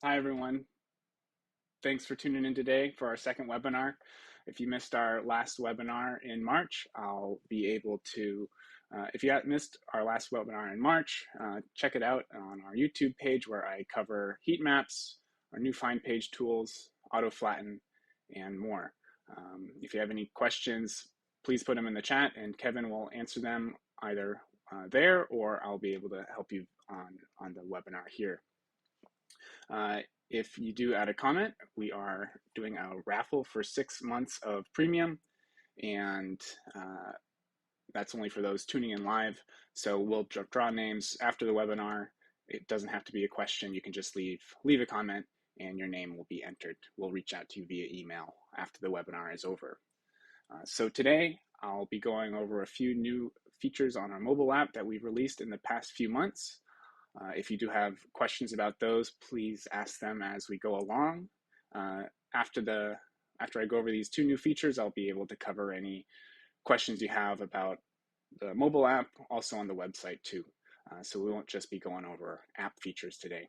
Hi, everyone. Thanks for tuning in today for our second webinar. If you missed our last webinar in March, I'll be able to, if you missed our last webinar in March, check it out on our YouTube page where I cover heat maps, our new find page tools, auto flatten, and more. If you have any questions, please put them in the chat and Kevin will answer them either there or I'll be able to help you on the webinar here. If you do add a comment, we are doing a raffle for 6 months of premium, and that's only for those tuning in live. So we'll draw names after the webinar. It doesn't have to be a question. You can just leave a comment and your name will be entered. We'll reach out to you via email after the webinar is over. So today I'll be going over a few new features on our mobile app that we've released in the past few months. If you do have questions about those, please ask them as we go along. After I go over these two new features, I'll be able to cover any questions you have about the mobile app, also on the website too. So we won't just be going over app features today.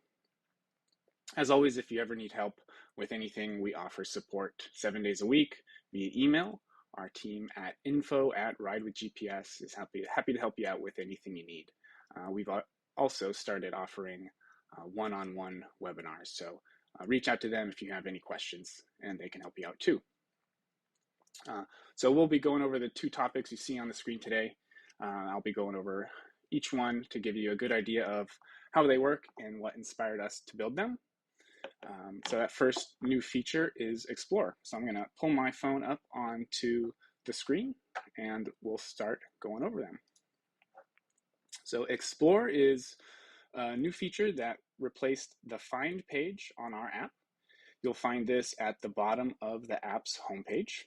As always, if you ever need help with anything, we offer support 7 days a week via email. Our team at info@ridewithgps is happy to help you out with anything you need. We've also started offering one-on-one webinars. So reach out to them if you have any questions and they can help you out too. So we'll be going over the two topics you see on the screen today. I'll be going over each one to give you a good idea of how they work and what inspired us to build them. So that first new feature is Explore. So I'm going to pull my phone up onto the screen and we'll start going over them. So Explore is a new feature that replaced the Find page on our app. You'll find this at the bottom of the app's homepage.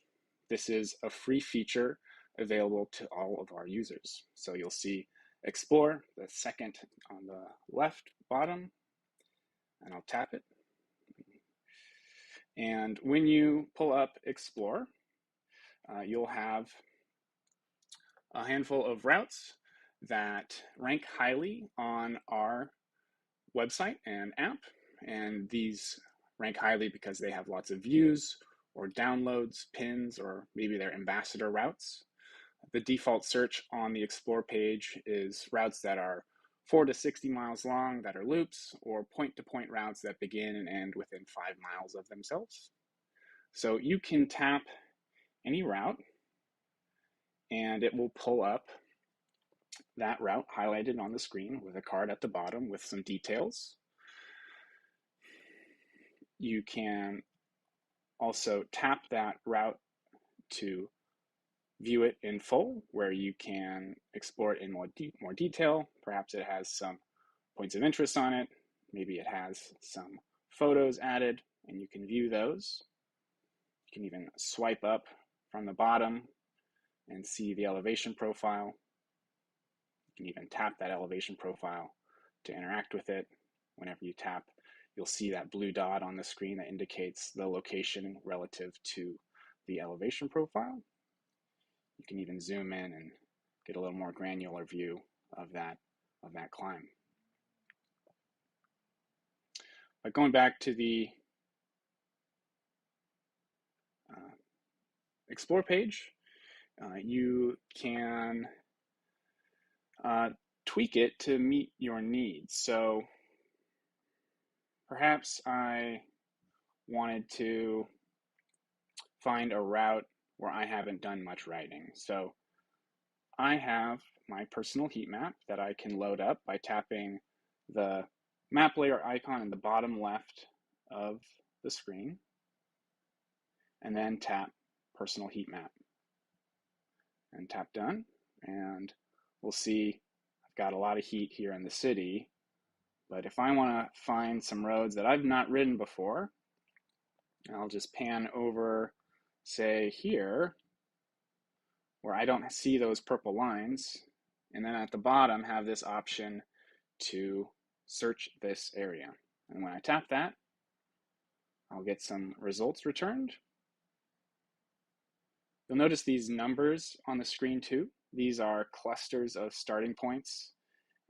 This is a free feature available to all of our users. So you'll see Explore, the second on the left bottom, and I'll tap it. And when you pull up Explore, you'll have a handful of routes that rank highly on our website and app, and these rank highly because they have lots of views or downloads, pins, or maybe they're ambassador routes. The default search on the Explore page is routes that are 4 to 60 miles long that are loops, or point-to-point routes that begin and end within 5 miles of themselves. So you can tap any route and it will pull up that route highlighted on the screen with a card at the bottom with some details. You can also tap that route to view it in full, where you can explore it in more detail. Perhaps it has some points of interest on it. Maybe it has some photos added, and you can view those. You can even swipe up from the bottom and see the elevation profile. You can even tap that elevation profile to interact with it. Whenever you tap, you'll see that blue dot on the screen that indicates the location relative to the elevation profile. You can even zoom in and get a little more granular view of that climb. But going back to the Explore page, you can tweak it to meet your needs. So perhaps I wanted to find a route where I haven't done much writing. So I have my personal heat map that I can load up by tapping the map layer icon in the bottom left of the screen, and then tap personal heat map and tap done. And we'll see I've got a lot of heat here in the city, but if I want to find some roads that I've not ridden before, I'll just pan over, say here, where I don't see those purple lines, and then at the bottom have this option to search this area. And when I tap that, I'll get some results returned. You'll notice these numbers on the screen too. These are clusters of starting points.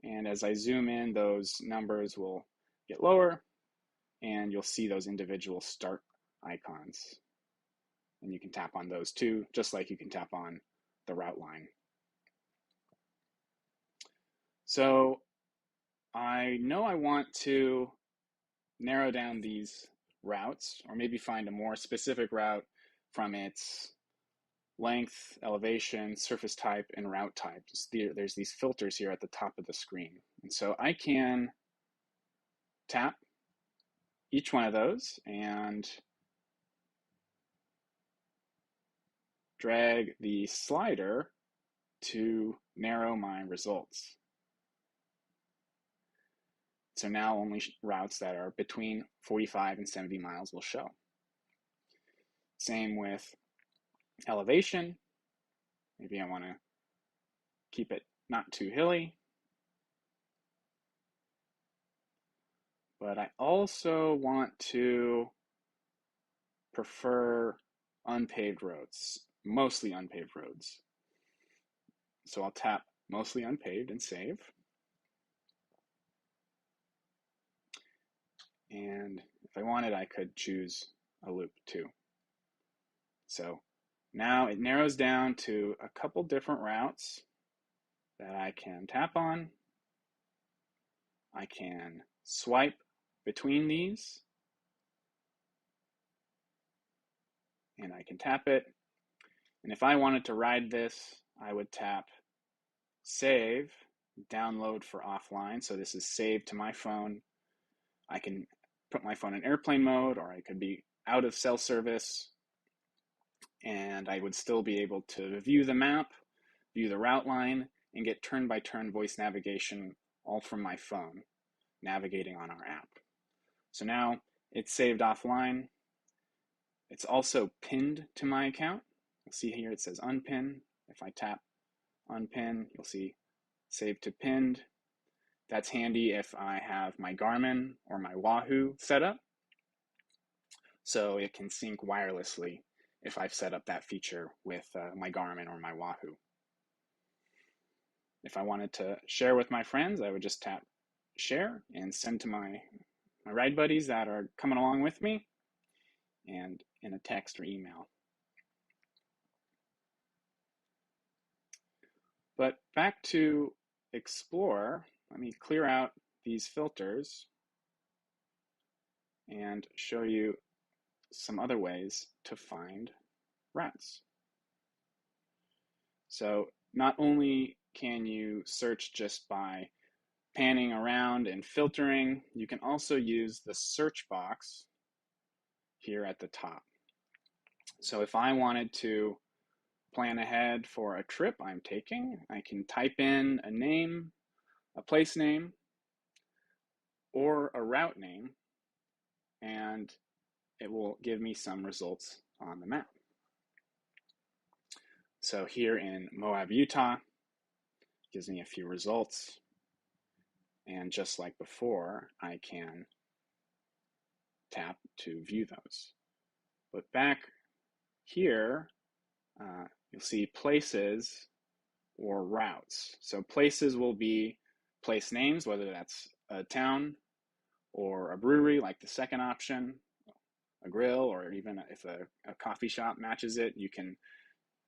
And as I zoom in, those numbers will get lower and you'll see those individual start icons. And you can tap on those too, just like you can tap on the route line. So I know I want to narrow down these routes, or maybe find a more specific route from its length, elevation, surface type, and route type. There's these filters here at the top of the screen. And so I can tap each one of those and drag the slider to narrow my results. So now only routes that are between 45 and 70 miles will show. Same with elevation. Maybe I want to keep it not too hilly. But I also want to prefer unpaved roads, mostly unpaved roads. So I'll tap mostly unpaved and save. And if I wanted, I could choose a loop too. So now it narrows down to a couple different routes that I can tap on. I can swipe between these, and I can tap it. And if I wanted to ride this, I would tap save, download for offline. So this is saved to my phone. I can put my phone in airplane mode, or I could be out of cell service, and I would still be able to view the map, view the route line, and get turn-by-turn voice navigation all from my phone, navigating on our app. So now it's saved offline. It's also pinned to my account. You'll see here it says unpin. If I tap unpin, you'll see save to pinned. That's handy if I have my Garmin or my Wahoo set up, so it can sync wirelessly if I've set up that feature with my Garmin or my Wahoo. If I wanted to share with my friends, I would just tap share and send to my ride buddies that are coming along with me, and in a text or email. But back to Explore, let me clear out these filters and show you some other ways to find routes. So not only can you search just by panning around and filtering, you can also use the search box here at the top. So if I wanted to plan ahead for a trip I'm taking, I can type in a name, a place name, or a route name, and it will give me some results on the map. So here in Moab, Utah, it gives me a few results. And just like before, I can tap to view those. But back here, you'll see places or routes. So places will be place names, whether that's a town or a brewery, like the second option, a grill, or even if a coffee shop matches it, you can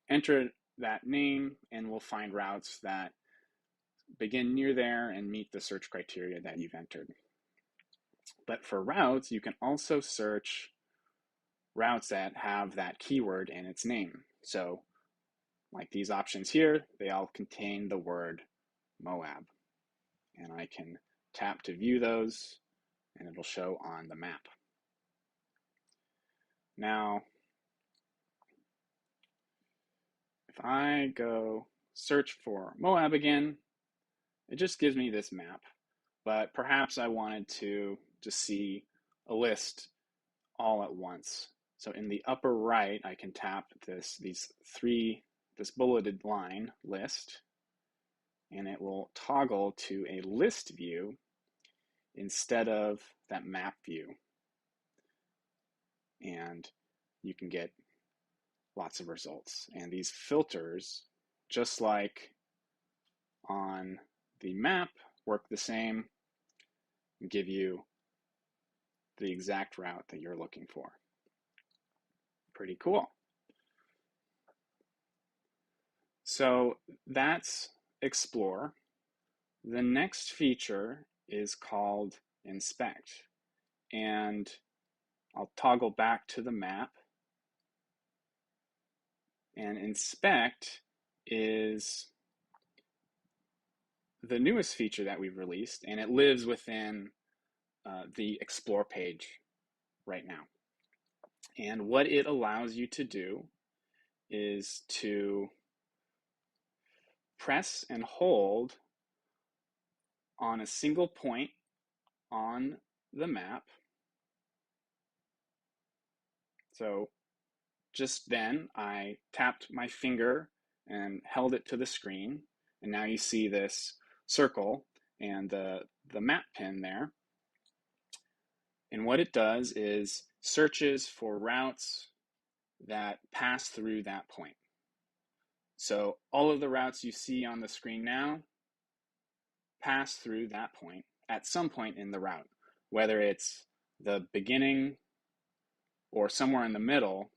enter that name and we'll find routes that begin near there and meet the search criteria that you've entered. But for routes, you can also search routes that have that keyword in its name. So like these options here, they all contain the word Moab. And I can tap to view those and it'll show on the map. Now, if I go search for Moab again, it just gives me this map. But perhaps I wanted to just see a list all at once. So in the upper right, I can tap this bulleted line list, and it will toggle to a list view instead of that map view. And you can get lots of results. And these filters, just like on the map, work the same and give you the exact route that you're looking for. Pretty cool. So that's Explore. The next feature is called Inspect. And I'll toggle back to the map. And Inspect is the newest feature that we've released, and it lives within the Explore page right now. And what it allows you to do is to press and hold on a single point on the map. So just then I tapped my finger and held it to the screen, and now you see this circle and the map pin there. And what it does is searches for routes that pass through that point. So all of the routes you see on the screen now pass through that point at some point in the route, whether it's the beginning or somewhere in the middle.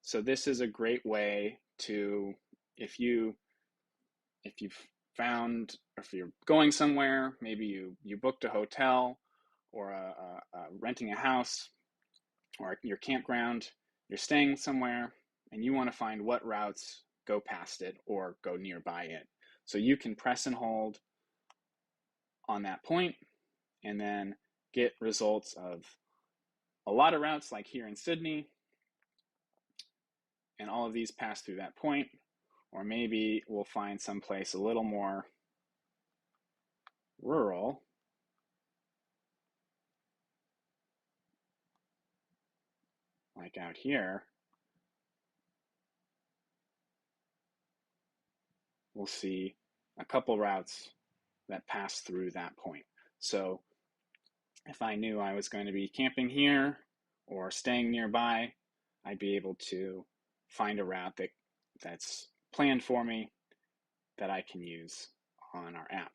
So this is a great way to, if you've found, if you're going somewhere, maybe you booked a hotel or renting a house or your campground, you're staying somewhere and you want to find what routes go past it or go nearby it. So you can press and hold on that point and then get results of a lot of routes, like here in Sydney, and all of these pass through that point. Or maybe we'll find someplace a little more rural, like out here. We'll see a couple routes that pass through that point. So if I knew I was going to be camping here or staying nearby, I'd be able to find a route that's planned for me that I can use on our app.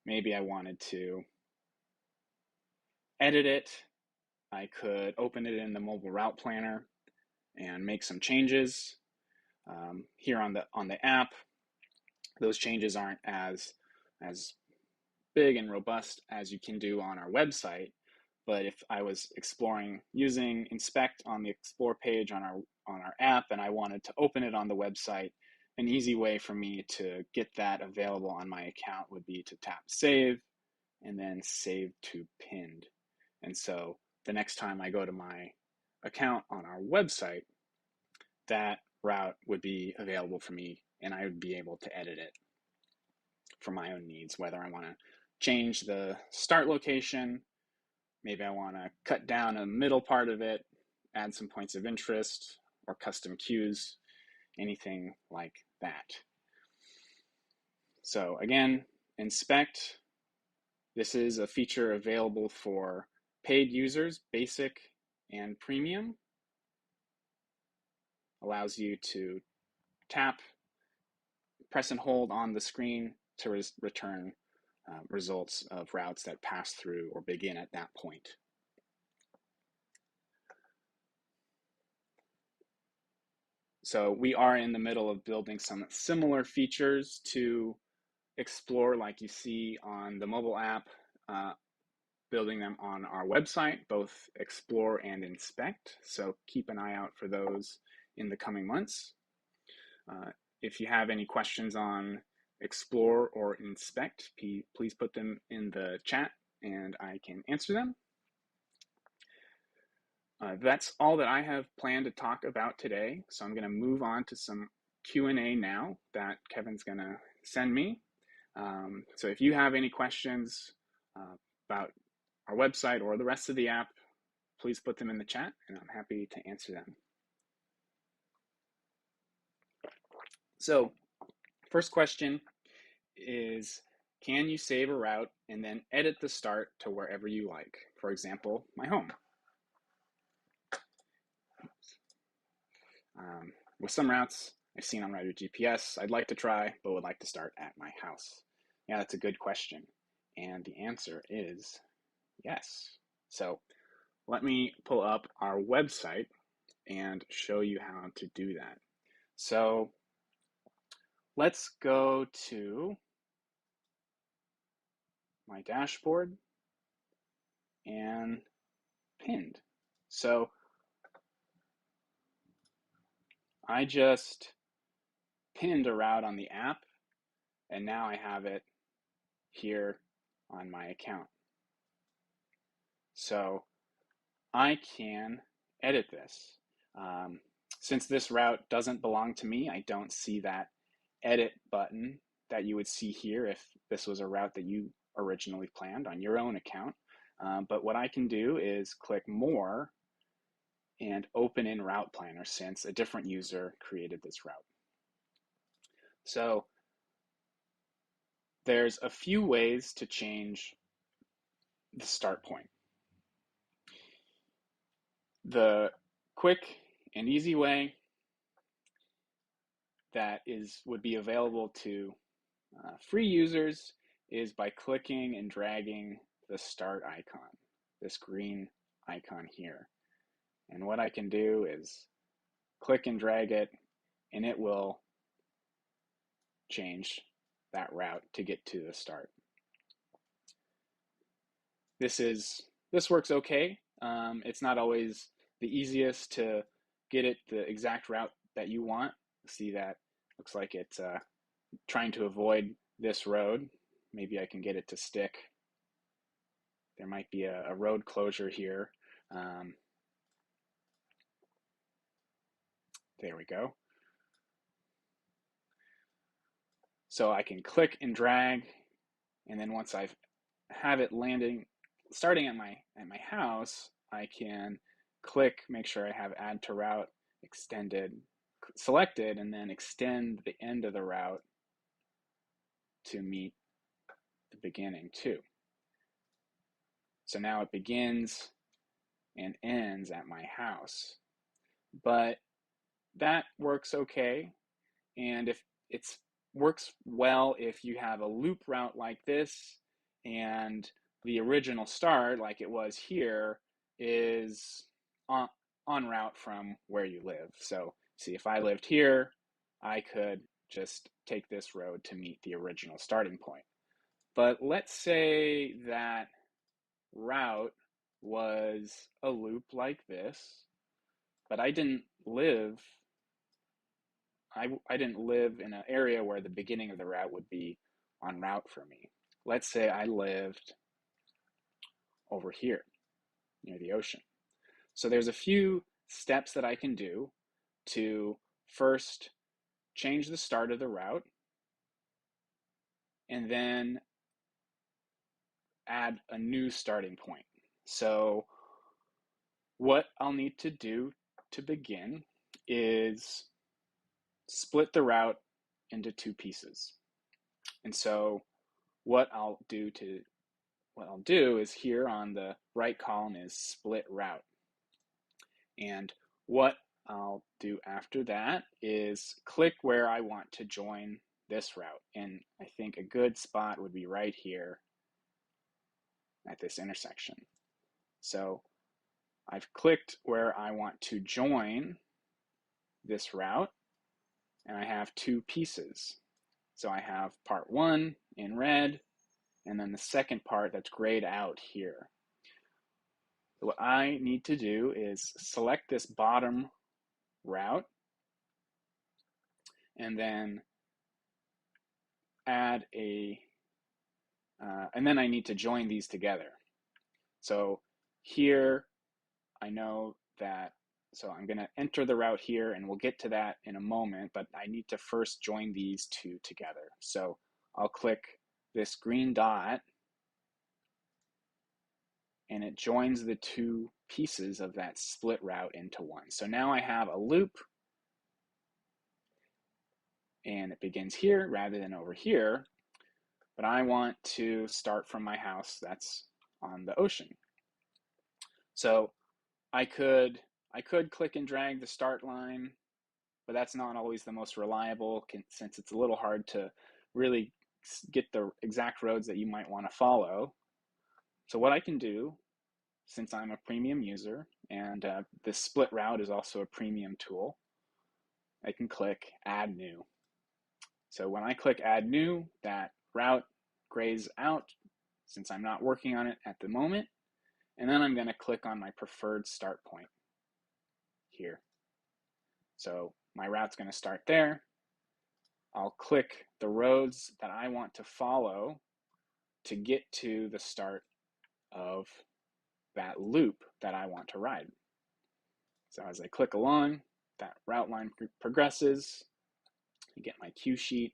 Maybe I wanted to edit it. I could open it in the mobile route planner and make some changes. Here on the app, those changes aren't as big and robust as you can do on our website. But if I was exploring using Inspect on the Explore page on our app and I wanted to open it on the website, an easy way for me to get that available on my account would be to tap Save and then Save to Pinned. And so the next time I go to my account on our website, that route would be available for me and I would be able to edit it for my own needs, whether I want to change the start location, maybe I want to cut down a middle part of it, add some points of interest or custom cues, anything like that. So again, Inspect. This is a feature available for paid users, basic and premium. Allows you to tap, press and hold on the screen to return results of routes that pass through or begin at that point. So we are in the middle of building some similar features to Explore, like you see on the mobile app, building them on our website, both Explore and Inspect. So keep an eye out for those in the coming months. If you have any questions on Explore or Inspect, please put them in the chat and I can answer them. That's all that I have planned to talk about today. So I'm going to move on to some Q&A now that Kevin's going to send me. So if you have any questions about our website or the rest of the app, please put them in the chat and I'm happy to answer them. So first question is, can you save a route and then edit the start to wherever you like? For example, my home. With some routes I've seen on Rider GPS I'd like to try, but would like to start at my house. Yeah, that's a good question. And the answer is yes. So let me pull up our website and show you how to do that. So let's go to my dashboard and pinned. So I just pinned a route on the app, and now I have it here on my account. So I can edit this. Since this route doesn't belong to me, I don't see that edit button that you would see here if this was a route that you originally planned on your own account. But what I can do is click More and open in Route Planner since a different user created this route. So there's a few ways to change the start point. The quick and easy way that would be available to free users is by clicking and dragging the start icon, this green icon here. And what I can do is click and drag it, and it will change that route to get to the start. This works okay. It's not always the easiest to get it the exact route that you want. See that looks like it's trying to avoid this road. Maybe I can get it to stick. There might be a road closure here. There we go. So I can click and drag, and then once I have it starting at my house, I can click, make sure I have Add to Route selected, and then extend the end of the route to meet the beginning too. So now it begins and ends at my house. But that works okay. And if it works well if you have a loop route like this, and the original start, like it was here, is on route from where you live. So see, if I lived here, I could just take this road to meet the original starting point. But let's say that route was a loop like this, but I didn't live in an area where the beginning of the route would be en route for me. Let's say I lived over here near the ocean. So there's a few steps that I can do to first change the start of the route and then add a new starting point. So what I'll need to do to begin is split the route into two pieces. And so what I'll do is here on the right column is split route. And what I'll do after that is click where I want to join this route. And I think a good spot would be right here at this intersection. So I've clicked where I want to join this route, and I have two pieces. So I have part one in red, and then the second part that's grayed out here. What I need to do is select this bottom route and then add and then I need to join these together. So here I know that, so I'm going to enter the route here, and we'll get to that in a moment, but I need to first join these two together. So I'll click this green dot, and it joins the two pieces of that split route into one. So now I have a loop, and it begins here rather than over here, but I want to start from my house that's on the ocean. So I could click and drag the start line, but that's not always the most reliable since it's a little hard to really get the exact roads that you might want to follow. So what I can do since I'm a premium user, and this split route is also a premium tool, I can click Add New. So when I click Add New, that route grays out since I'm not working on it at the moment. And then I'm going to click on my preferred start point here. So my route's going to start there. I'll click the roads that I want to follow to get to the start of that loop that I want to ride. So as I click along, that route line progresses. I get my cue sheet.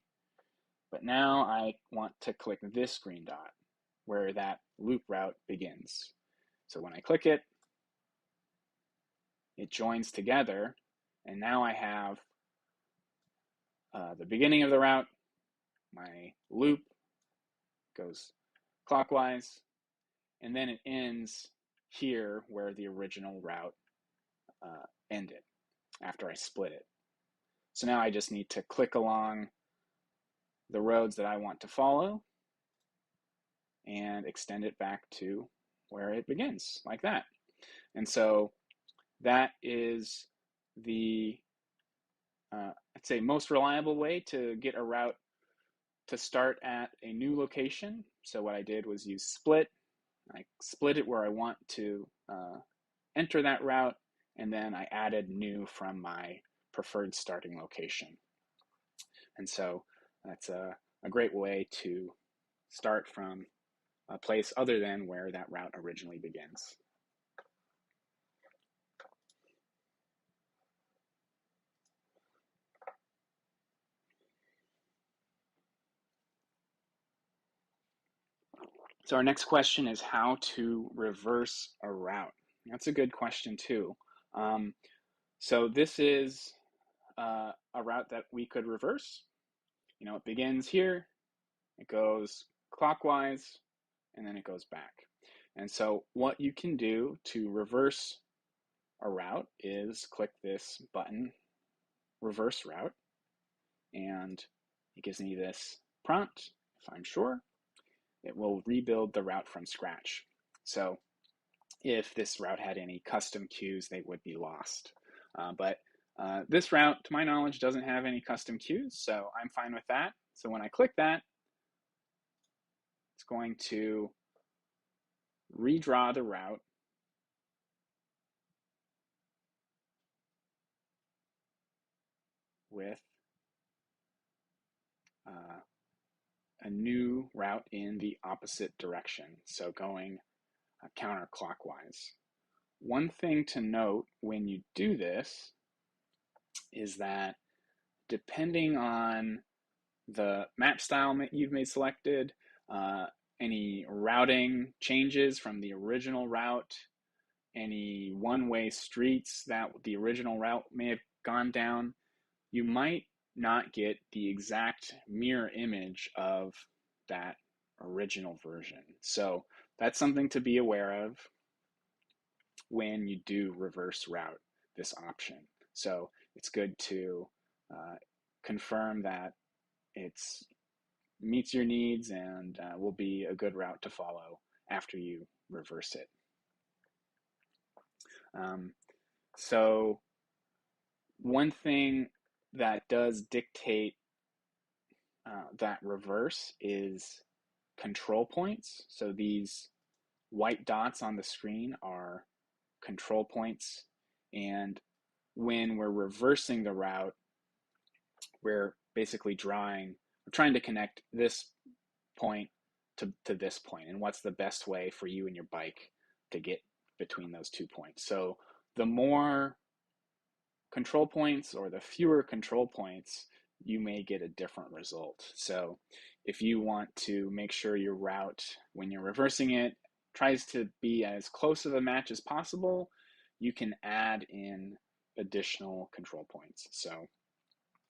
But now I want to click this green dot where that loop route begins. So when I click it, it joins together, and now I have the beginning of the route, my loop goes clockwise, and then it ends here where the original route ended after I split it. So now I just need to click along the roads that I want to follow and extend it back to where it begins, like that. And so that is the, I'd say, most reliable way to get a route to start at a new location. So what I did was use split. I split it where I want to enter that route, and then I added new from my preferred starting location. And so that's a great way to start from a place other than where that route originally begins. So our next question is how to reverse a route. That's a good question too. So this is a route that we could reverse. You know, it begins here, it goes clockwise, and then it goes back. And so what you can do to reverse a route is click this button, reverse route, and it gives me this prompt. If I'm sure, it will rebuild the route from scratch. So if this route had any custom cues, they would be lost. But this route, to my knowledge, doesn't have any custom cues, so I'm fine with that. So when I click that, it's going to redraw the route with a new route in the opposite direction, so going counterclockwise. One thing to note when you do this is that depending on the map style you've made selected, any routing changes from the original route, any one-way streets that the original route may have gone down, you might not get the exact mirror image of that original version. So that's something to be aware of when you do reverse route this option. So it's good to confirm that it meets your needs and will be a good route to follow after you reverse it. So one thing that does dictate that reverse is control points. So these white dots on the screen are control points, and when we're reversing the route, we're basically we're trying to connect this point to this point, and what's the best way for you and your bike to get between those 2 points. So the more control points or the fewer control points, you may get a different result. So if you want to make sure your route, when you're reversing it, tries to be as close of a match as possible, you can add in additional control points. So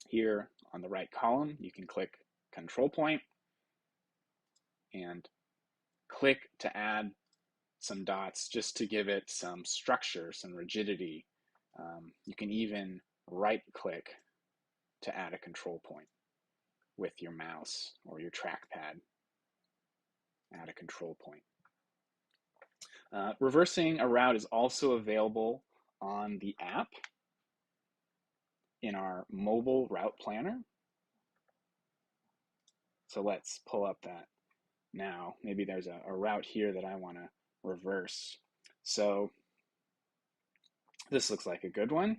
here on the right column, you can click control point and click to add some dots just to give it some structure, some rigidity. You can even right click to add a control point with your mouse or your trackpad. Add a control point. Reversing a route is also available on the app in our mobile route planner. So let's pull up that now. Maybe there's a route here that I want to reverse. So this looks like a good one.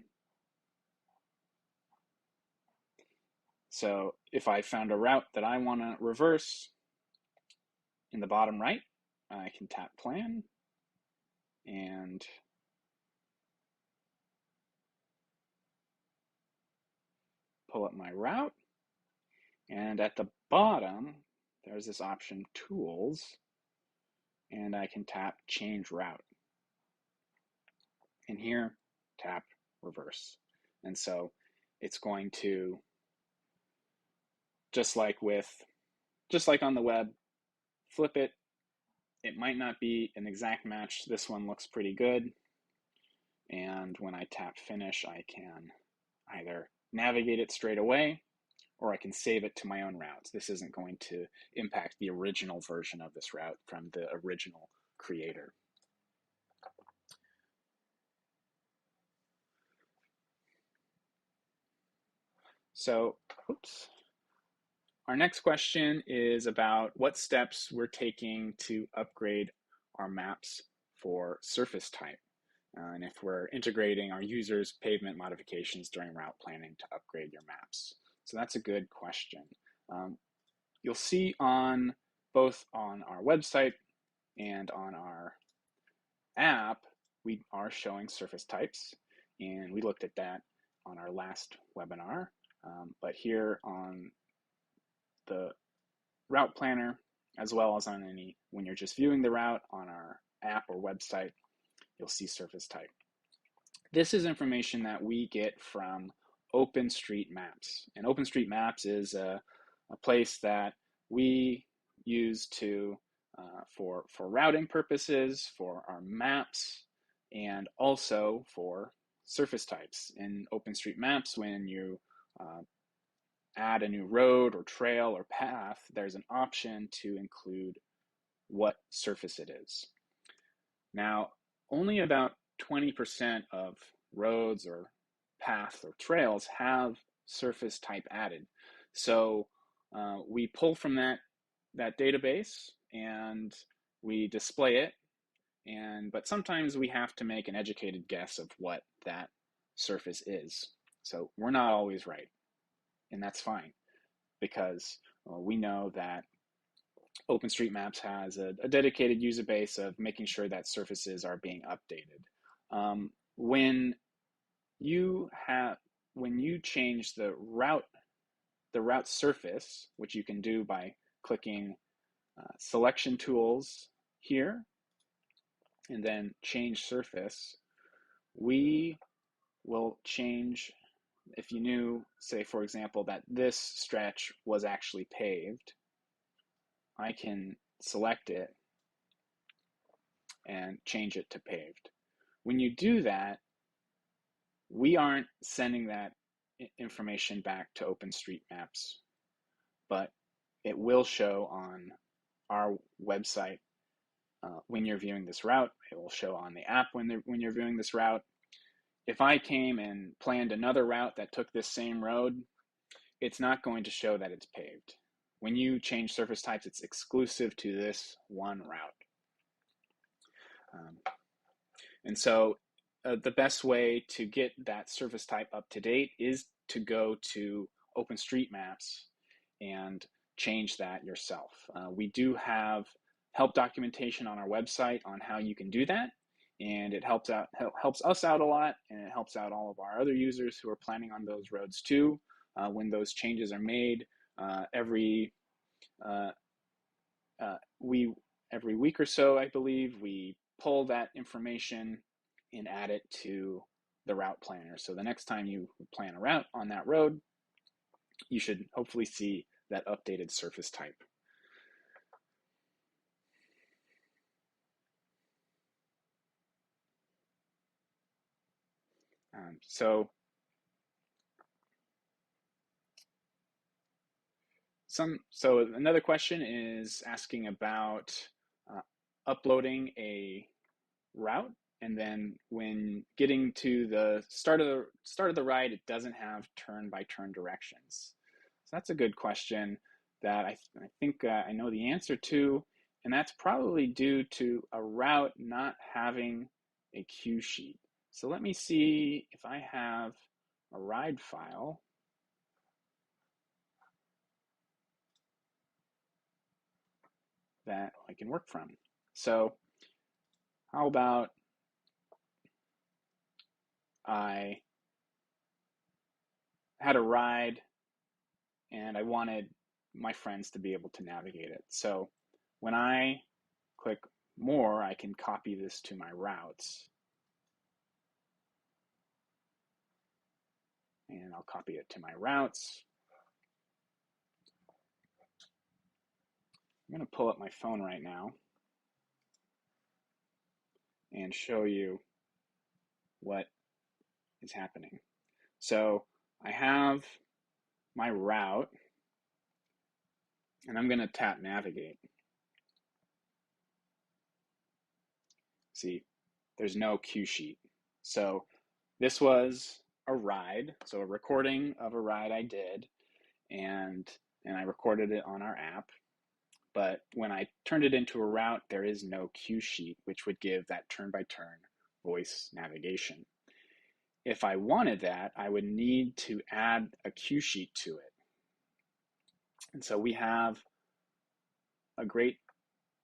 So if I found a route that I want to reverse, in the bottom right, I can tap plan and pull up my route. And at the bottom, there's this option tools, and I can tap change route. And here, tap reverse. And so it's going to, just like on the web, flip it. It might not be an exact match. This one looks pretty good. And when I tap finish, I can either navigate it straight away, or I can save it to my own routes. This isn't going to impact the original version of this route from the original creator. So, oops. Our next question is about what steps we're taking to upgrade our maps for surface type, and if we're integrating our users' pavement modifications during route planning to upgrade your maps. So that's a good question. You'll see both on our website and on our app, we are showing surface types, and we looked at that on our last webinar. But here on the route planner, as well as on when you're just viewing the route on our app or website, you'll see surface type. This is information that we get from OpenStreetMaps. And OpenStreetMaps is a place that we use to for routing purposes, for our maps, and also for surface types. In OpenStreetMaps, when you add a new road or trail or path, there's an option to include what surface it is. Now, only about 20% of roads or paths or trails have surface type added. So we pull from that database and we display it, but sometimes we have to make an educated guess of what that surface is. So we're not always right, and that's fine, because we know that OpenStreetMaps has a dedicated user base of making sure that surfaces are being updated. When you change the route surface, which you can do by clicking selection tools here, and then change surface, we will change, if you knew, say for example, that this stretch was actually paved, I can select it and change it to paved. When you do that, we aren't sending that information back to OpenStreetMaps, but it will show on our website when you're viewing this route. It will show on the app when you're viewing this route. If I came and planned another route that took this same road, it's not going to show that it's paved. When you change surface types, it's exclusive to this one route. And so the best way to get that surface type up to date is to go to OpenStreetMaps and change that yourself. We do have help documentation on our website on how you can do that, and it helps us out a lot, and it helps out all of our other users who are planning on those roads too. When those changes are made every week or so, I believe, we pull that information and add it to the route planner. So the next time you plan a route on that road, you should hopefully see that updated surface type. So another question is asking about uploading a route, and then when getting to the start of the ride, it doesn't have turn-by-turn directions. So that's a good question that I think I know the answer to, and that's probably due to a route not having a cue sheet. So let me see if I have a ride file that I can work from. So how about I had a ride and I wanted my friends to be able to navigate it. So when I click more, I can copy this to my routes. And I'll copy it to my routes. I'm going to pull up my phone right now and show you what is happening. So I have my route, and I'm going to tap navigate. See, there's no cue sheet. So this was a ride, so a recording of a ride I did, and I recorded it on our app. But when I turned it into a route, there is no cue sheet, which would give that turn-by-turn voice navigation. If I wanted that, I would need to add a cue sheet to it. And so we have a great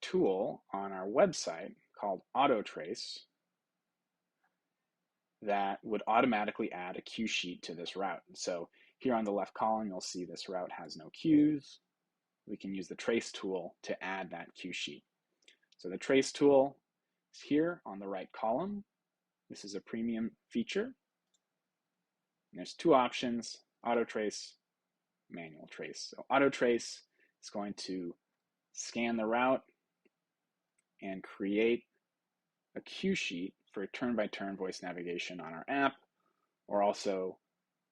tool on our website called AutoTrace that would automatically add a cue sheet to this route. So here on the left column, you'll see this route has no cues. We can use the trace tool to add that cue sheet. So the trace tool is here on the right column. This is a premium feature. And there's two options, auto trace, manual trace. So auto trace is going to scan the route and create a cue sheet for turn-by-turn voice navigation on our app, or also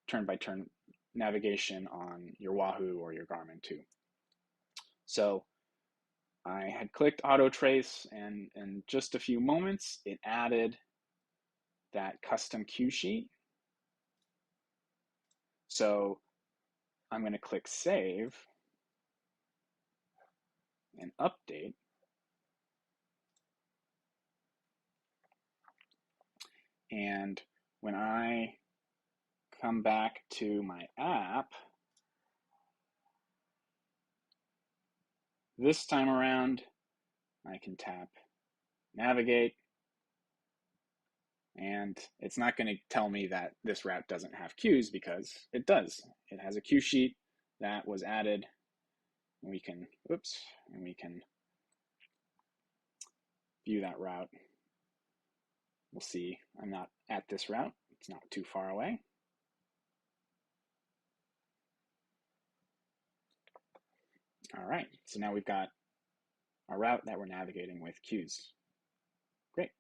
turn-by-turn navigation on your Wahoo or your Garmin too. So I had clicked auto trace, and in just a few moments, it added that custom cue sheet. So I'm going to click save and update. And when I come back to my app, this time around, I can tap navigate, and it's not going to tell me that this route doesn't have cues, because it does. It has a cue sheet that was added. And we can, and we can view that route. We'll see I'm not at this route. It's not too far away. All right, so now we've got a route that we're navigating with cues. Great.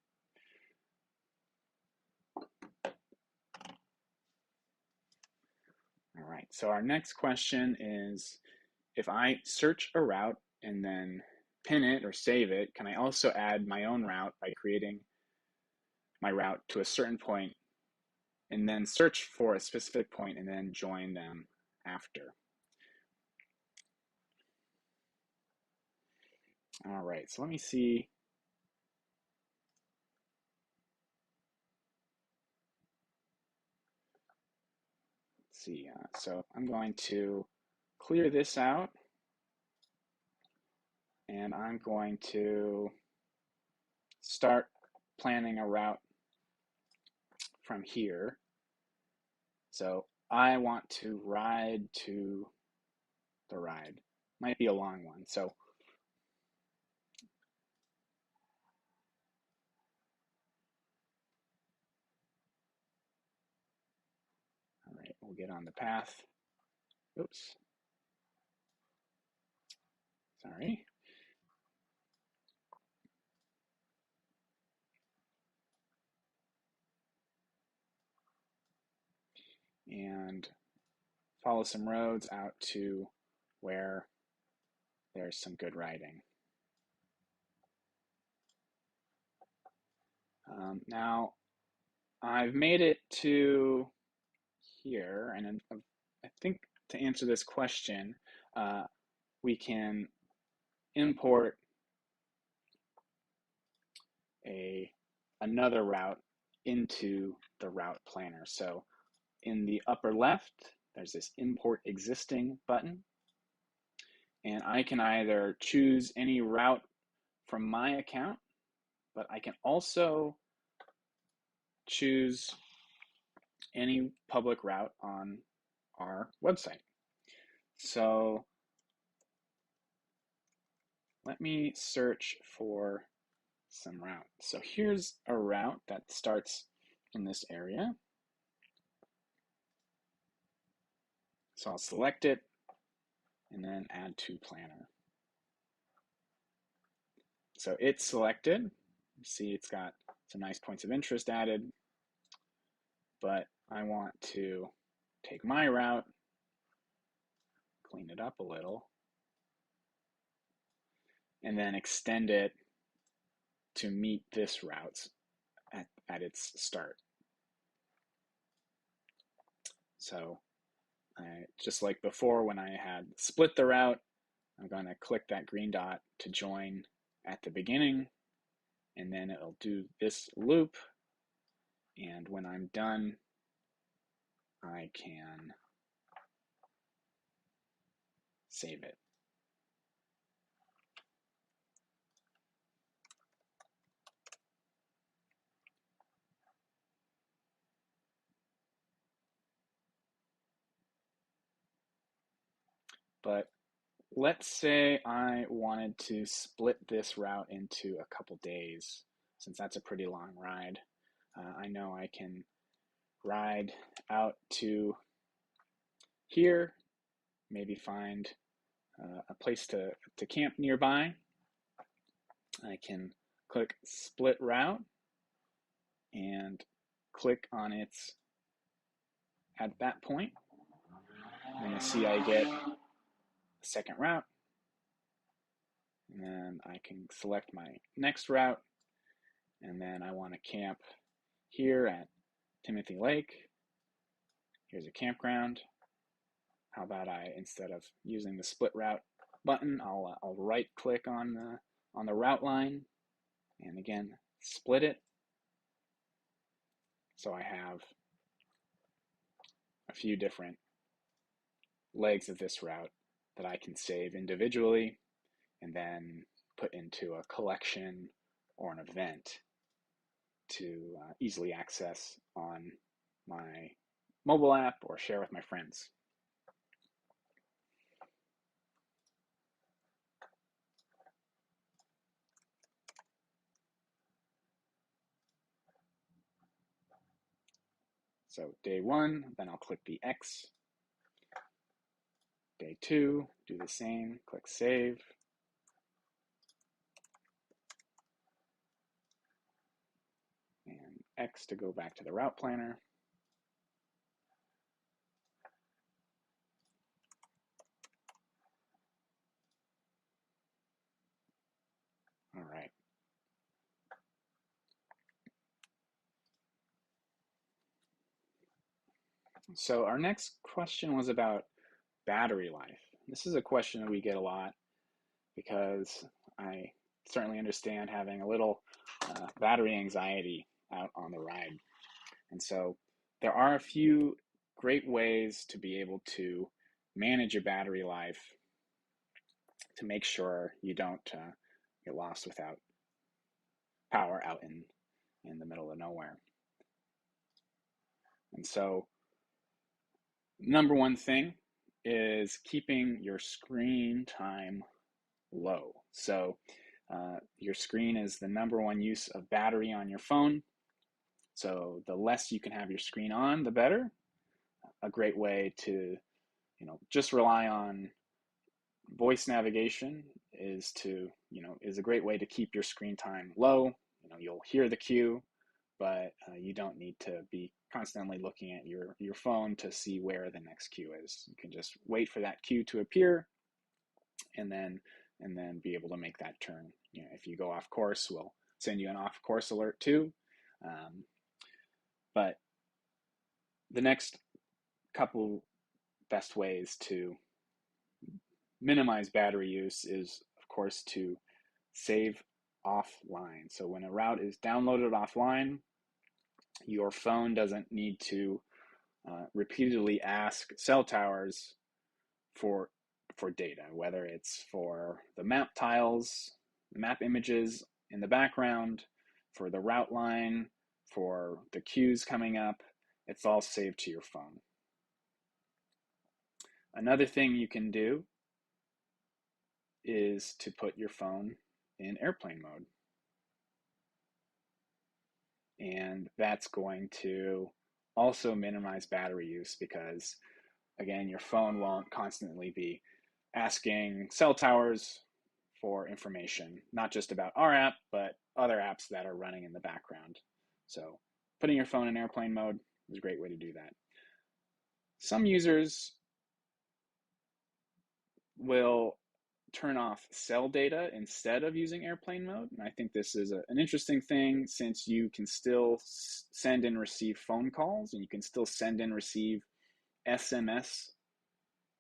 All right, so our next question is, if I search a route and then pin it or save it, can I also add my own route by creating my route to a certain point and then search for a specific point and then join them after? All right, so let me see. Let's see, so I'm going to clear this out, and I'm going to start planning a route from here. So I want to ride to the ride. Might be a long one, so all right, we'll get on the path. Oops. Sorry. And follow some roads out to where there's some good riding. Now I've made it to here, and I think to answer this question, we can import another route into the route planner. So in the upper left, there's this import existing button, and I can either choose any route from my account, but I can also choose any public route on our website. So let me search for some route. So here's a route that starts in this area. So I'll select it and then add to planner. So it's selected. You see it's got some nice points of interest added, but I want to take my route, clean it up a little, and then extend it to meet this route at its start. So just like before when I had split the route, I'm going to click that green dot to join at the beginning, and then it'll do this loop. And when I'm done, I can save it. But let's say I wanted to split this route into a couple days, since that's a pretty long ride. I know I can ride out to here, maybe find a place to camp nearby. I can click split route and click on its at that point. And you see I get a second route. And then I can select my next route. And then I want to camp here at Timothy Lake. Here's a campground. How about instead of using the split route button, I'll right click on the route line and again split it. So I have a few different legs of this route that I can save individually and then put into a collection or an event to easily access on my mobile app or share with my friends. So day 1, then I'll click the X. Day 2, do the same, click save. And X to go back to the route planner. All right. So our next question was about battery life. This is a question that we get a lot because I certainly understand having a little battery anxiety out on the ride. And so there are a few great ways to be able to manage your battery life to make sure you don't get lost without power out in the middle of nowhere. And so number one thing is keeping your screen time low. So your screen is the number one use of battery on your phone. So the less you can have your screen on, the better. A great way to, just rely on voice navigation is a great way to keep your screen time low. You'll hear the cue, but you don't need to be constantly looking at your phone to see where the next cue is. You can just wait for that cue to appear and then be able to make that turn. If you go off course, we'll send you an off course alert too. But the next couple best ways to minimize battery use is, of course, to save offline. So when a route is downloaded offline, your phone doesn't need to repeatedly ask cell towers for data, whether it's for the map tiles, the map images in the background, for the route line, for the queues coming up. It's all saved to your phone. Another thing you can do is to put your phone in airplane mode. And that's going to also minimize battery use because, again, your phone won't constantly be asking cell towers for information, not just about our app, but other apps that are running in the background. So putting your phone in airplane mode is a great way to do that. Some users will turn off cell data instead of using airplane mode. And I think this is an interesting thing since you can still send and receive phone calls and you can still send and receive SMS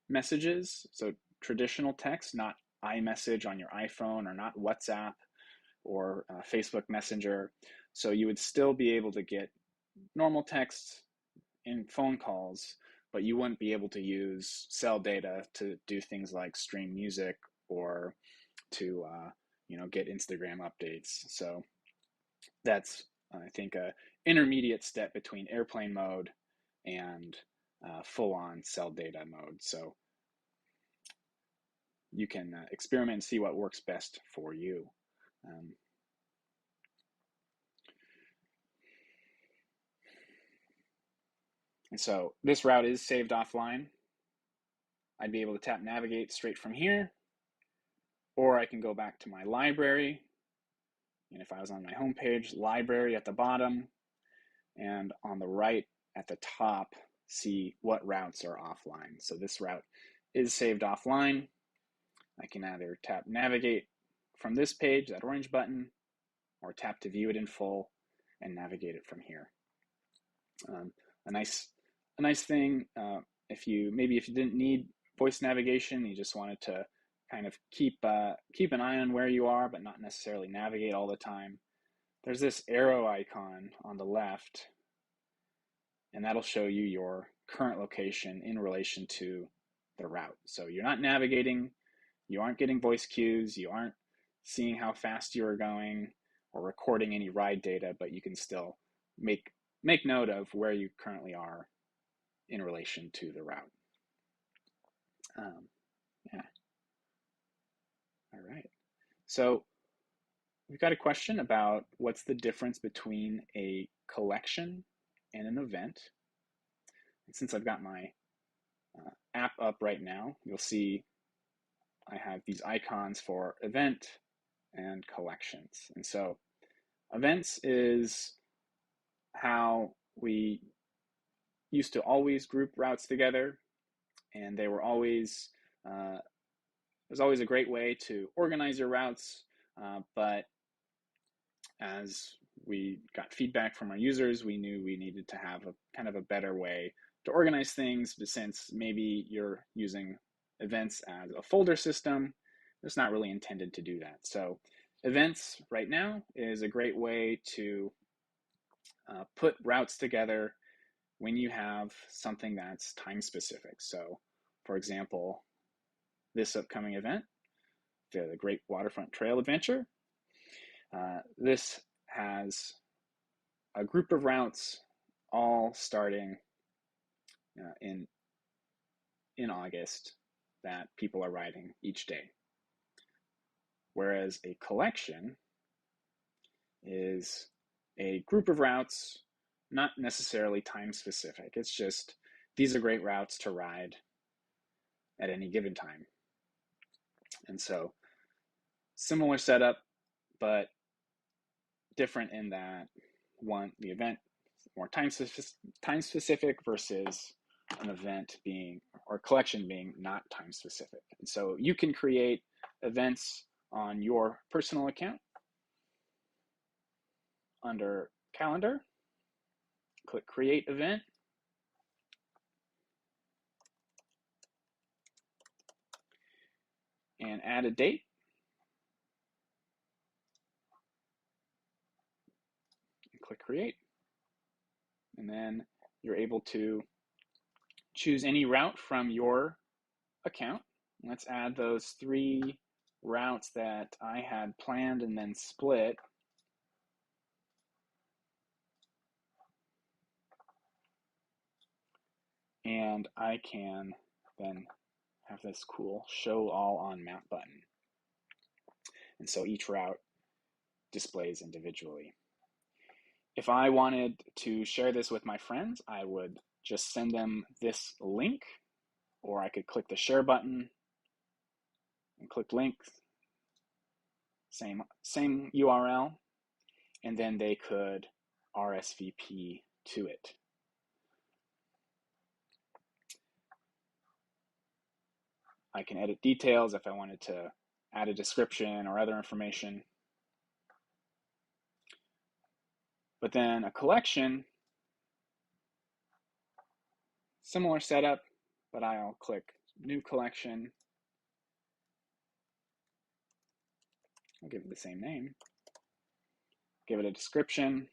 messages. So traditional text, not iMessage on your iPhone or not WhatsApp or Facebook Messenger. So you would still be able to get normal text and phone calls, but you wouldn't be able to use cell data to do things like stream music or to get Instagram updates. So that's, I think, a intermediate step between airplane mode and full-on cell data mode. So you can experiment and see what works best for you. And so this route is saved offline. I'd be able to tap navigate straight from here, or I can go back to my library. And if I was on my homepage, library at the bottom, and on the right at the top, see what routes are offline. So this route is saved offline. I can either tap navigate from this page, that orange button, or tap to view it in full and navigate it from here. A nice thing, if you didn't need voice navigation, you just wanted to kind of keep an eye on where you are, but not necessarily navigate all the time. There's this arrow icon on the left, and that'll show you your current location in relation to the route. So you're not navigating, you aren't getting voice cues, you aren't seeing how fast you are going or recording any ride data, but you can still make note of where you currently are in relation to the route. Yeah. All right. So we've got a question about what's the difference between a collection and an event. And since I've got my app up right now, you'll see I have these icons for event and collections. And so events is how we used to always group routes together, and they were always it was always a great way to organize your routes, but as we got feedback from our users, we knew we needed to have a kind of a better way to organize things, since maybe you're using events as a folder system. It's not really intended to do that. So events right now is a great way to put routes together when you have something that's time specific. So for example, this upcoming event, the Great Waterfront Trail Adventure, this has a group of routes all starting in August that people are riding each day. Whereas a collection is a group of routes, not necessarily time specific. It's just, these are great routes to ride at any given time. And so similar setup, but different in that the event more time specific versus an event being, or collection being, not time specific. And so you can create events on your personal account under calendar, click Create Event, and add a date. And click Create. And then you're able to choose any route from your account. Let's add those 3 routes that I had planned and then split. And I can then have this cool show all on map button. And so each route displays individually. If I wanted to share this with my friends, I would just send them this link, or I could click the share button and click link, same URL, and then they could RSVP to it. I can edit details if I wanted to add a description or other information. But then a collection, similar setup, but I'll click New Collection. I'll give it the same name. Give it a description.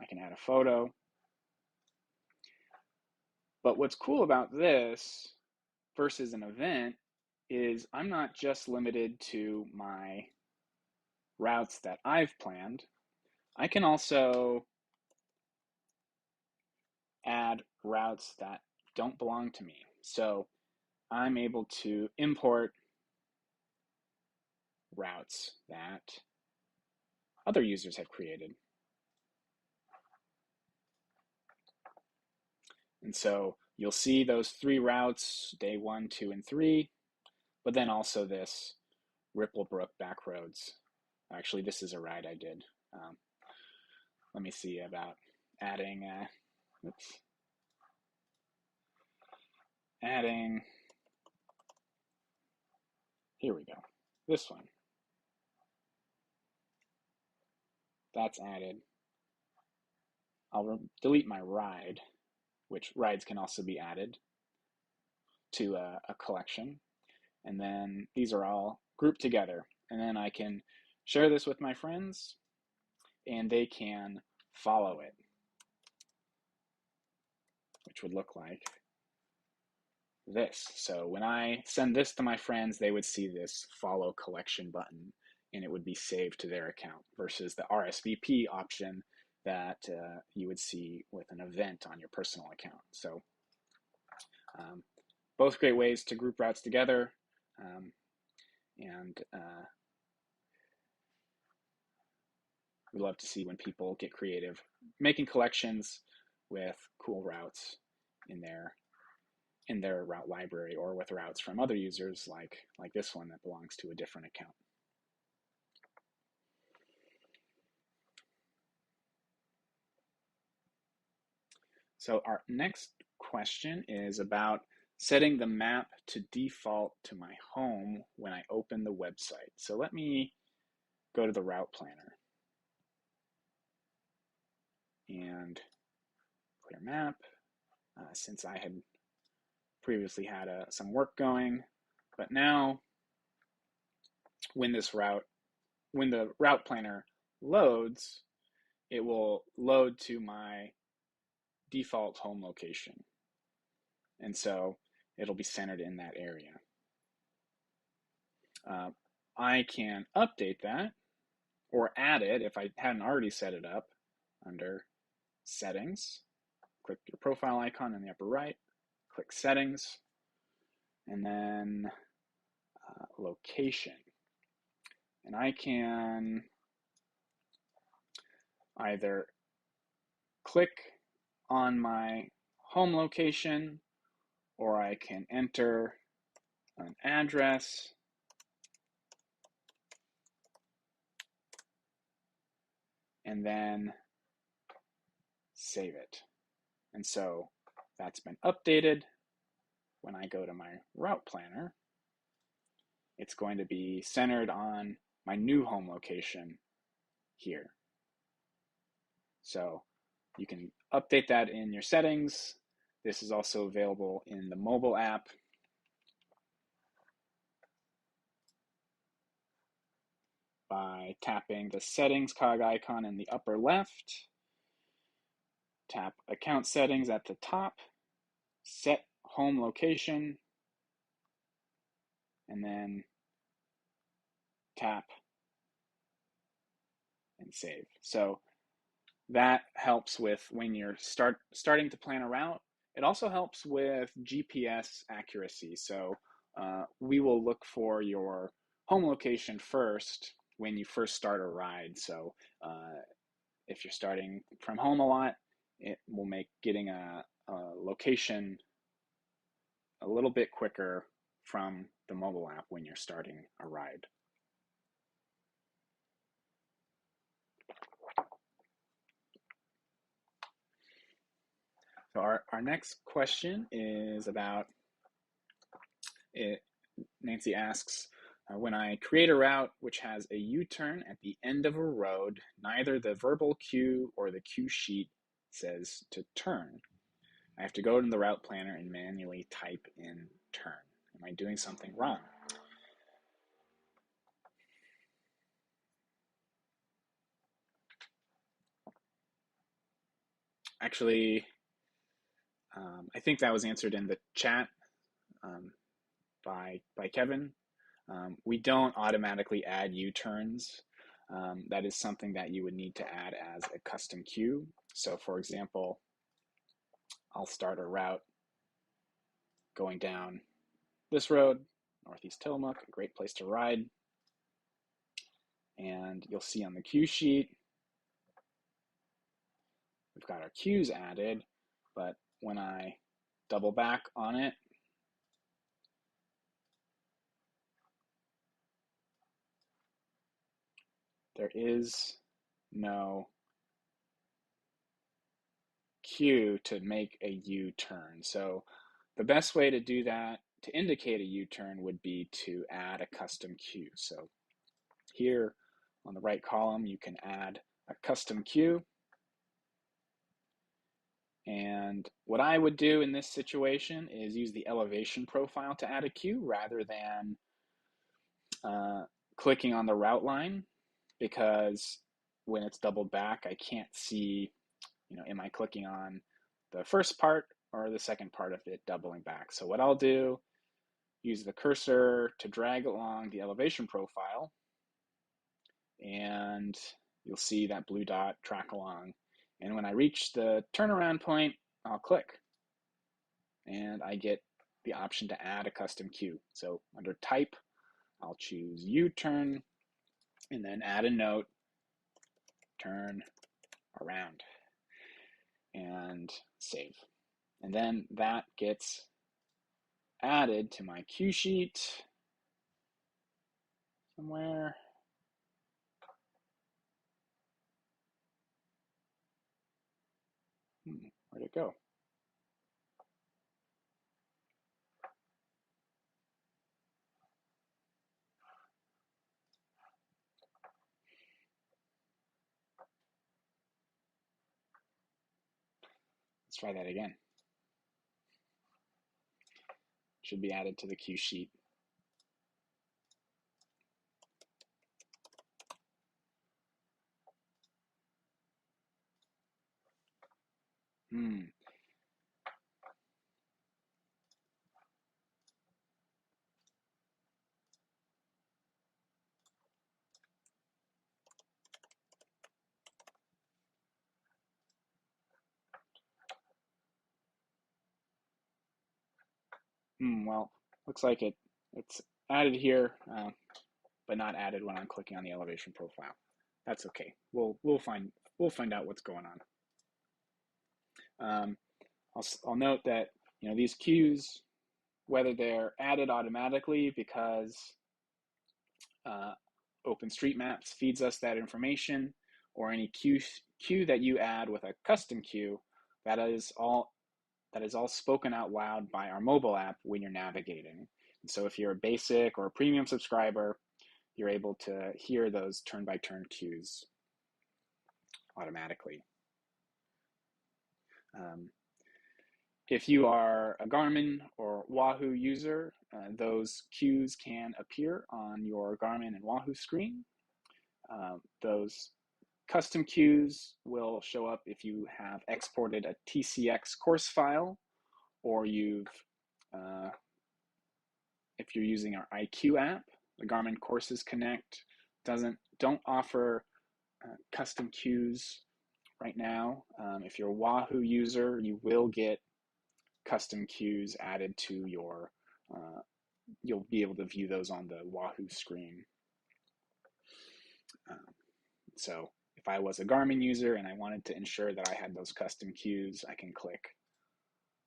I can add a photo. But what's cool about this versus an event is I'm not just limited to my routes that I've planned. I can also add routes that don't belong to me. So I'm able to import routes that other users have created. And so you'll see those 3 routes, day 1, 2, and 3, but then also this Ripplebrook Backroads. Actually, this is a ride I did. Let me see about adding, here we go, this one. That's added. I'll delete my ride, which rides can also be added to a collection. And then these are all grouped together. And then I can share this with my friends and they can follow it, which would look like this. So when I send this to my friends, they would see this follow collection button and it would be saved to their account versus the RSVP option that you would see with an event on your personal account. So both great ways to group routes together. And we love to see when people get creative, making collections with cool routes in their route library, or with routes from other users like this one that belongs to a different account. So our next question is about setting the map to default to my home when I open the website. So let me go to the route planner and clear map, since I had previously had some work going. But now when the route planner loads, it will load to my default home location. And so it'll be centered in that area. I can update that or add it if I hadn't already set it up under Settings. Click your profile icon in the upper right, click Settings, and then Location. And I can either click on my home location, or I can enter an address and then save it. And so that's been updated. When I go to my route planner, it's going to be centered on my new home location here. So you can update that in your settings. This is also available in the mobile app. By tapping the settings cog icon in the upper left, tap account settings at the top, set home location, and then tap and save. So that helps with when you're starting to plan a route. It also helps with GPS accuracy. So we will look for your home location first when you first start a ride. So if you're starting from home a lot, it will make getting a location a little bit quicker from the mobile app when you're starting a ride. So our next question is about it. Nancy asks, when I create a route which has a U-turn at the end of a road, neither the verbal cue or the cue sheet says to turn. I have to go to the route planner and manually type in turn. Am I doing something wrong? Actually, I think that was answered in the chat by Kevin. We don't automatically add U-turns. That is something that you would need to add as a custom cue. So for example, I'll start a route going down this road, Northeast Tillamook, a great place to ride. And you'll see on the cue sheet, we've got our cues added, but when I double back on it, there is no cue to make a U-turn. So the best way to do that, to indicate a U-turn, would be to add a custom cue. So here on the right column, you can add a custom cue. And what I would do in this situation is use the elevation profile to add a cue rather than clicking on the route line, because when it's doubled back, I can't see, am I clicking on the first part or the second part of it doubling back. So what I'll do, use the cursor to drag along the elevation profile, and you'll see that blue dot track along. And when I reach the turnaround point, I'll click, and I get the option to add a custom cue. So under type, I'll choose U-turn, and then add a note, turn around, and save. And then that gets added to my cue sheet somewhere. Where'd it go? Let's try that again. Should be added to the cue sheet. Well, looks like it's added here, but not added when I'm clicking on the elevation profile. That's okay. We'll find out what's going on. I'll note that these cues, whether they're added automatically because OpenStreetMaps feeds us that information, or any cue that you add with a custom cue, that is all spoken out loud by our mobile app when you're navigating. And so if you're a basic or a premium subscriber, you're able to hear those turn-by-turn cues automatically. If you are a Garmin or Wahoo user, those cues can appear on your Garmin and Wahoo screen. Those custom cues will show up if you have exported a TCX course file, or if you're using our IQ app. The Garmin Courses Connect don't offer custom cues right now. If you're a Wahoo user, you will get custom cues added to your, you'll be able to view those on the Wahoo screen. So if I was a Garmin user and I wanted to ensure that I had those custom cues, I can click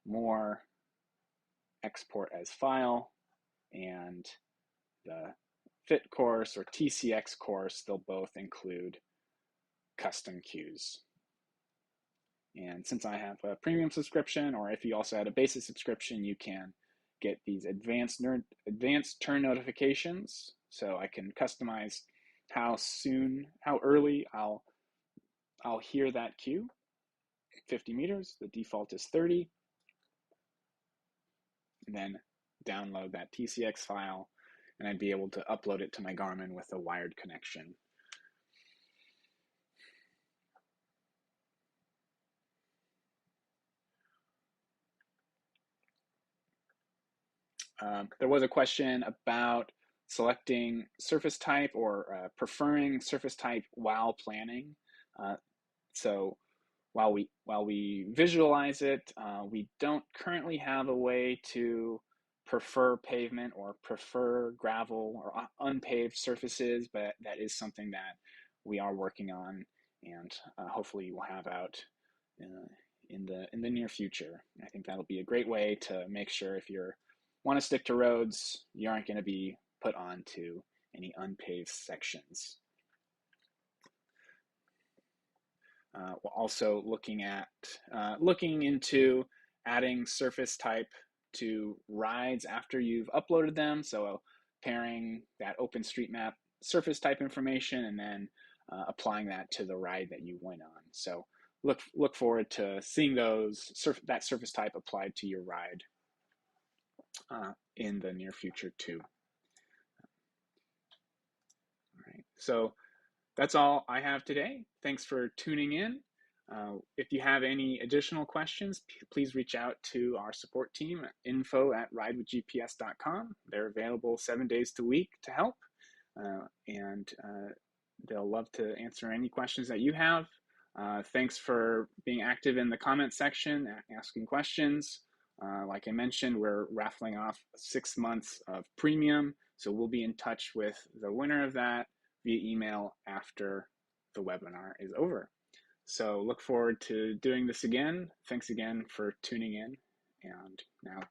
More, Export as File, and the Fit course or TCX course, they'll both include custom cues. And since I have a premium subscription, or if you also had a basic subscription, you can get these advanced turn notifications. So I can customize how early I'll hear that cue. 50 meters, the default is 30. And then download that TCX file, and I'd be able to upload it to my Garmin with a wired connection. There was a question about selecting surface type or preferring surface type while planning. So while we visualize it, we don't currently have a way to prefer pavement or prefer gravel or unpaved surfaces, but that is something that we are working on, and hopefully we'll have out in the near future. I think that'll be a great way to make sure if you want to stick to roads, you aren't going to be put onto any unpaved sections. We're also looking into adding surface type to rides after you've uploaded them. So pairing that OpenStreetMap surface type information and then applying that to the ride that you went on. So look forward to seeing that surface type applied to your ride in the near future too. All right, so that's all I have today. Thanks for tuning in. If you have any additional questions, please reach out to our support team at info@ridewithgps.com. They're available 7 days a week to help, and they'll love to answer any questions that you have. Thanks for being active in the comment section, asking questions. Like I mentioned, we're raffling off 6 months of premium, so we'll be in touch with the winner of that via email after the webinar is over. So look forward to doing this again. Thanks again for tuning in, and now